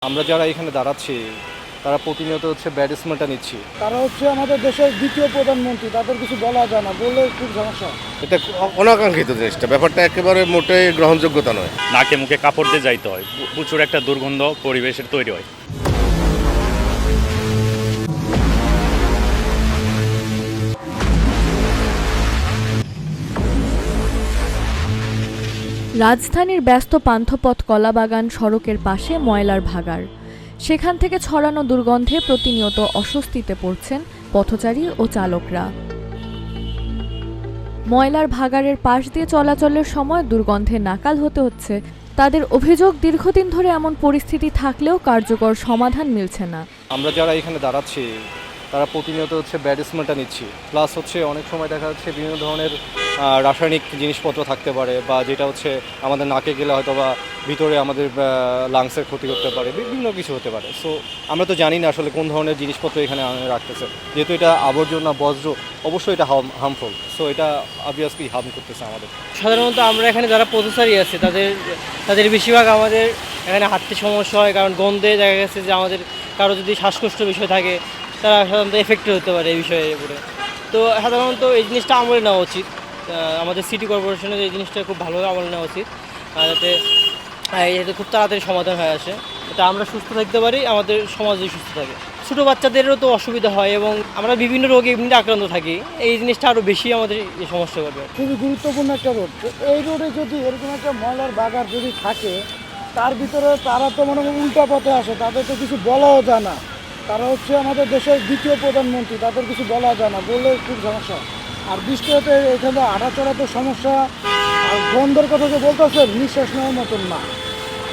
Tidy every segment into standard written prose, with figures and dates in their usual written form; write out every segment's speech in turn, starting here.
আমরা যারা এখানে দাঁড়াচ্ছি তারা প্রতিনিয়ত ব্যাড স্মেলটা নিচ্ছি। তারা আমাদের দেশের দ্বিতীয় প্রধানমন্ত্রী, তাদের কিছু বলা যায় না, বললে খুব সমস্যা। এটা অনাকাঙ্ক্ষিত জিনিসটা, ব্যাপারটা একেবারে মোটেই গ্রহণযোগ্যতা নয়। নাকে মুখে কাপড় দিয়ে যাইতে হয়, প্রচুর একটা দুর্গন্ধ পরিবেশের তৈরি হয়। রাজধানীর ব্যস্ত পান্থপথ কলাবাগান সড়কের পাশে ময়লার ভাগাড়। সেখান থেকে ছড়ানো দুর্গন্ধে প্রতিনিয়ত অস্বস্তিতে পড়ছেন পথচারী ও চালকরা। ময়লার ভাগাড়ের পাশ দিয়ে চলাচলের সময় দুর্গন্ধে নাকাল হতে হচ্ছে তাদের। অভিযোগ, দীর্ঘদিন ধরে এমন পরিস্থিতি থাকলেও কার্যকর সমাধান মিলছে না। আমরা যারা এখানে দাঁড়াচ্ছি তারা প্রতিনিয়ত ব্যাড স্মেলটা নিচ্ছি। প্লাস অনেক সময় দেখা যাচ্ছে বিভিন্ন ধরনের রাসায়নিক জিনিসপত্র থাকতে পারে, বা যেটা আমাদের নাকে গেলে হয়তো বা ভিতরে আমাদের লাংসের ক্ষতি করতে পারে, বিভিন্ন কিছু হতে পারে। সো আমরা তো জানি না আসলে কোন ধরনের জিনিসপত্র এখানে রাখতেছে। যেহেতু এটা আবর্জনা বজ্র, অবশ্যই এটা হার্মফুল। সো এটা অবভিয়াসলি হার্ম করতেছে আমাদের। সাধারণত আমরা এখানে যারা পথচারী আছে তাদের বেশিরভাগ আমাদের এখানে হাঁটতে সমস্যা হয়, কারণ গন্ধে দেখা গেছে যে আমাদের কারো যদি শ্বাসকষ্ট বিষয় থাকে তারা সাধারণত এফেক্টেড হতে পারে এই বিষয়ের উপরে। তো সাধারণত এই জিনিসটা আমলে নেওয়া উচিত, আমাদের সিটি কর্পোরেশনের এই জিনিসটা খুব ভালোভাবে আমলে নেওয়া উচিত, যাতে এতে খুব তাড়াতাড়ি সমাধান হয়ে আসে। এটা আমরা সুস্থ থাকতে পারি, আমাদের সমাজ সুস্থ থাকে। ছোটো বাচ্চাদেরও তো অসুবিধা হয় এবং আমরা বিভিন্ন রোগে এমনিতে আক্রান্ত থাকি, এই জিনিসটা আরও বেশি আমাদের এই সমস্যা করবে। খুবই গুরুত্বপূর্ণ একটা রোড। এই রোডে যদি এরকম একটা ময়লার বাগার যদি থাকে, তার ভিতরে তারা তো মনে হয় উল্টা পথে আসে, তাদের তো কিছু বলাও যায় না। তারা আমাদের দেশের দ্বিতীয় প্রধানমন্ত্রী, তাদের কিছু বলা যায় না, বললে খুব সমস্যা। আর বৃষ্টি হতে এখানে হাঁটা চলাতে সমস্যা। আর গন্ধের কথা যে বলতেছে, নিঃশ্বাস নেওয়ার মতন না।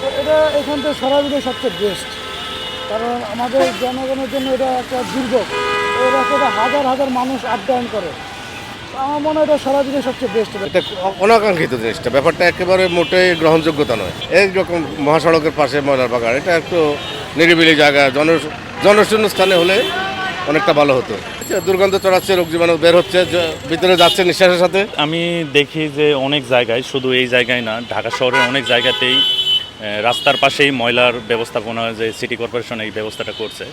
তো এটা এখান থেকে সরাসরি সবচেয়ে বেস্ট, কারণ আমাদের জনগণের জন্য এটা একটা দুর্ভোগ। এই রাস্তাটা হাজার হাজার মানুষ আপ ডাউন করে। আমার মনে হয় এটা সরাসরি সবচেয়ে বেস্ট। এটা অনাকাঙ্ক্ষিত জিনিসটা, ব্যাপারটা একেবারে মোটেই গ্রহণযোগ্যতা নয়। এইরকম মহাসড়কের পাশে ময়লার বাগান, এটা একটু নিরিবিলি জায়গা, জনশূন্য স্থানে হলে অনেকটা ভালো হতো। দুর্গন্ধ ছড়াচ্ছে, রোগ জীবাণু বের হচ্ছে, ভিতরে যাচ্ছে নিঃশ্বাসের সাথে। আমি দেখি যে অনেক জায়গায়, শুধু এই জায়গায় না, ঢাকা শহরের অনেক জায়গাতেই রাস্তার পাশেই ময়লার ব্যবস্থাপনা, যে সিটি কর্পোরেশন এই ব্যবস্থাটা করছে,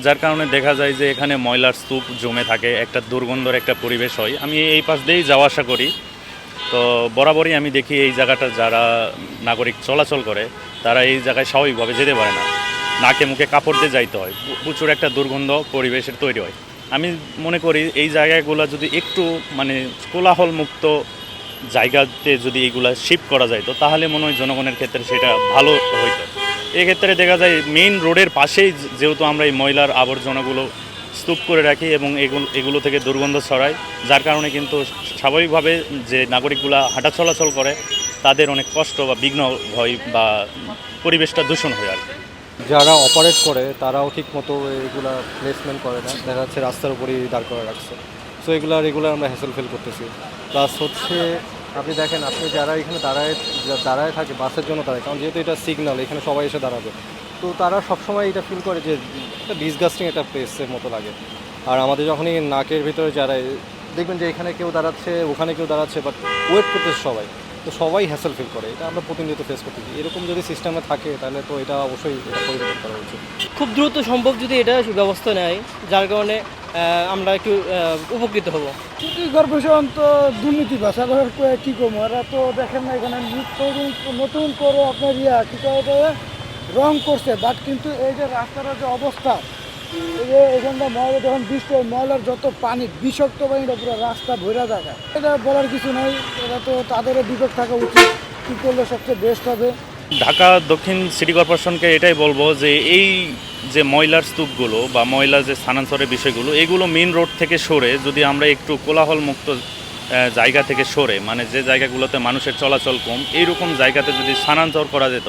যার কারণে দেখা যায় যে এখানে ময়লার স্তূপ জমে থাকে, একটা দুর্গন্ধর একটা পরিবেশ হয়। আমি এই পাশ দিয়েই যাওয়া আসা করি, তো বরাবরই আমি দেখি এই জায়গাটা যারা নাগরিক চলাচল করে তারা এই জায়গায় স্বাভাবিকভাবে যেতে পারে না, নাকে মুখে কাপড় দিয়ে যাইতে হয়, প্রচুর একটা দুর্গন্ধ পরিবেশের তৈরি হয়। আমি মনে করি এই জায়গাগুলো যদি একটু কোলাহল মুক্ত জায়গাতে যদি এইগুলা শিফট করা যাইতো, তাহলে মনে হয় জনগণের ক্ষেত্রে সেটা ভালো হইতো। এক্ষেত্রে দেখা যায় মেইন রোডের পাশেই যেহেতু আমরা এই ময়লার আবর্জনাগুলো স্তূপ করে রাখি এবং এগুলো থেকে দুর্গন্ধ ছড়ায়, যার কারণে কিন্তু স্বাভাবিকভাবে যে নাগরিকগুলা হাঁটা চলাচল করে তাদের অনেক কষ্ট বা বিঘ্ন হয়, বা পরিবেশটা দূষণ হয় আর কি। যারা অপারেট করে তারাও ঠিক মতো এগুলা প্লেসমেন্ট করে না, দেখা যাচ্ছে রাস্তার উপরেই দাঁড় করে রাখছে। সো রেগুলার আমরা হ্যাসেল ফিল করতেছি। প্লাস আপনি দেখেন, আপনি যারা এখানে দাঁড়ায় থাকে বাসের জন্য দাঁড়ায়, কারণ যেহেতু এটা সিগন্যাল, এখানে সবাই এসে দাঁড়াবে। তো তারা সবসময় এটা ফিল করে যে একটা ডিসগাস্টিং একটা প্লেসের মতো লাগে। আর আমাদের যখনই নাকের ভিতরে যারা দেখবেন যে এখানে কেউ দাঁড়াচ্ছে, ওখানে কেউ দাঁড়াচ্ছে, বাট ওয়েট করতেছে সবাই, তো সবাই হ্যাসেল ফিল করে। এটা আমরা প্রতিনিয়ত ফেস করতেছি। এরকম যদি সিস্টেমে থাকে তাহলে তো এটা অবশ্যই এটা পরিবর্তন করা উচিত। খুব দ্রুত সম্ভব যদি এটা ব্যবস্থা নেয়, যার কারণে আমরা একটু উপকৃত হব। সিটি কর্পোরেশন তো দুর্নীতি ভাষা কী করবো, এরা তো দেখেন না এখানে নতুন করে আপনার কী করে রং করছে, বাট কিন্তু এই যে রাস্তার যে অবস্থা, এই যে এখানটা ময়লা যখন বৃষ্টি হয়, ময়লার যত পানি, বিষাক্ত পানিটা পুরো রাস্তা ভরা যায়। এটা বলার কিছু নয়, এটা তো তাদেরও বিবেক থাকা উচিত, কী করলে সবচেয়ে বেস্ট হবে। ঢাকা দক্ষিণ সিটি কর্পোরেশনকে এটাই বলবো যে এই যে ময়লার স্তূপগুলো বা ময়লা যে স্থানান্তরের বিষয়গুলো, এগুলো মেন রোড থেকে সরে যদি আমরা একটু কোলাহল মুক্ত জায়গা থেকে সরে, যে জায়গাগুলোতে মানুষের চলাচল কম, এইরকম জায়গাতে যদি স্থানান্তর করা যেত,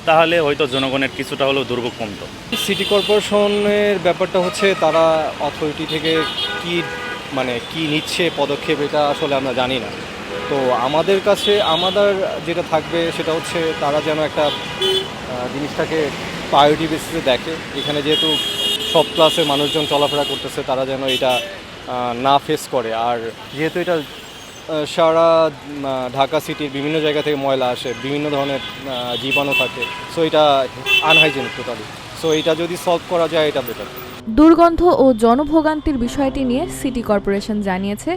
তাহলে হয়তো জনগণের কিছুটা হলেও দুর্ভোগ কমতো। সিটি কর্পোরেশনের ব্যাপারটা তারা অথরিটি থেকে কি নিচ্ছে পদক্ষেপ, এটা আসলে আমরা জানি না। তো আমাদের কাছে আমাদের যেটা থাকবে সেটা তারা যেন একটা জিনিসটাকে প্রায়োরিটি বেসিসে দেখে। এখানে যেহেতু সব ক্লাসের মানুষজন চলাফেরা করতেছে, তারা যেন এটা না ফেস করে। আর যেহেতু এটা সারা ঢাকা সিটির বিভিন্ন জায়গা থেকে ময়লা আসে, বিভিন্ন ধরনের জীবাণু থাকে, সো এটা আনহাইজেনিক টোটালি। সো এটা যদি সলভ করা যায় এটা বেটার। দুর্গন্ধ ও জনভোগান্তির বিষয়টি নিয়ে সিটি কর্পোরেশন জানিয়েছে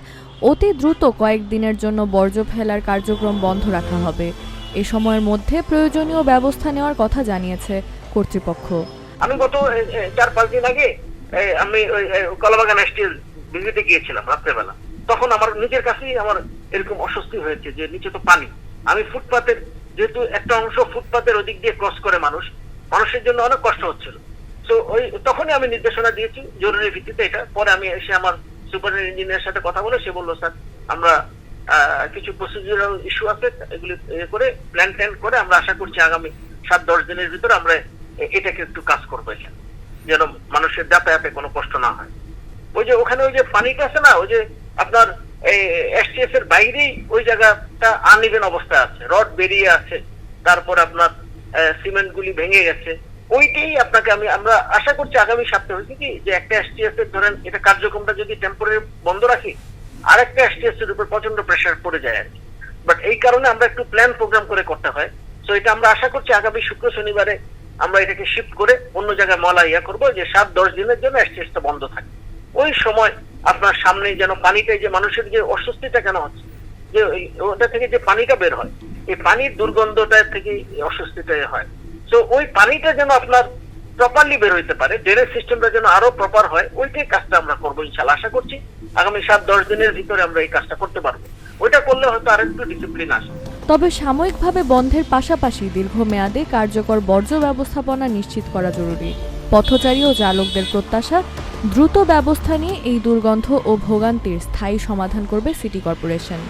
অতি দ্রুত কয়েকদিনের জন্য বর্জ্য ফেলার কার্যক্রম বন্ধ রাখা হবে। এ সময়ের মধ্যে প্রয়োজনীয় ব্যবস্থা নেওয়ার কথা জানিয়েছে কর্তৃপক্ষ। আমি গত 4-5 দিন আগে আমি ওই কলাবাগান স্টিল ভিজিটে গিয়েছিলাম রাত্রেবেলা। তখন আমার নিজের কাছেই আমার এরকম অস্বস্তি হয়েছে যে নিচে তো পানি, আমি ফুটপাতের যেহেতু একটা অংশ ফুটপাতের ওদিক দিয়ে ক্রস করে মানুষের জন্য অনেক কষ্ট হচ্ছিল। তো ওই তখনই আমি নির্দেশনা দিয়েছি জরুরি ভিত্তিতে এটা। পরে আমি এসে আমার সুপারিনটেন্ডেন্ট ইঞ্জিনিয়ারের সাথে কথা বলে সে বললো স্যার আমরা কিছু প্রসিডিউরাল ইস্যু আছে, এগুলি করে প্ল্যান করে আমরা আশা করছি আগামী 7-10 দিনের ভিতরে আমরা এটাকে একটু কাজ করবো এখানে, যেন মানুষের যাতায়াতে কোনো কষ্ট না হয়। ওই যে ওখানে ওই যে পানিটা আছে না, ওই যে আপনার এসটিএস এর বাইরেই ওই জায়গাটা আনইভেন অবস্থায় আছে, রড বেরিয়ে আছে, তারপর আপনার সিমেন্ট গুলি ভেঙে গেছে। ওইটাই আপনাকে আমরা আশা করছি আগামী সপ্তাহে হয়েছে কি যে একটা এসটিএস এর ধরেন এটা কার্যক্রমটা যদি টেম্পোরারি বন্ধ রাখি, আরেকটা এসটিএস এর উপর প্রচন্ড প্রেশার পড়ে যায় আর কি। বাট এই কারণে আমরা একটু প্ল্যান প্রোগ্রাম করে করতে হয়। তো এটা আমরা আশা করছি আগামী শুক্র শনিবারে আমরা এটাকে শিফট করে অন্য জায়গায় মলা করবো, যে 7-10 দিনের জন্য এসটিএসটা বন্ধ থাকে। ওই সময় আপনার সামনে যেন পানিটাই যে মানুষের যে অস্বস্তিটা কেন হচ্ছে, যে ওটা থেকে যে পানিটা বের হয়, এই পানির দুর্গন্ধটা থেকে অস্বস্তিটাই হয়। তো ওই পানিটা যেন আপনার প্রপারলি বের হইতে পারে, ড্রেনেজ সিস্টেমটা যেন আরো প্রপার হয়, ওইটাই কাজটা আমরা করবো ইনশাল্লাহ। আশা করছি আগামী 7-10 দিনের ভিতরে আমরা এই কাজটা করতে পারবো। ওইটা করলে হয়তো আরেকটু ডিসিপ্লিন আসে। তবে সাময়িকভাবে বন্ধের পাশাপাশি দীর্ঘমেয়াদে কার্যকর বর্জ্য ব্যবস্থাপনা নিশ্চিত করা জরুরি। পথচারী ও চালকদের প্রত্যাশা, দ্রুত ব্যবস্থা নিয়ে এই দুর্গন্ধ ও ভোগান্তির স্থায়ী সমাধান করবে সিটি কর্পোরেশন।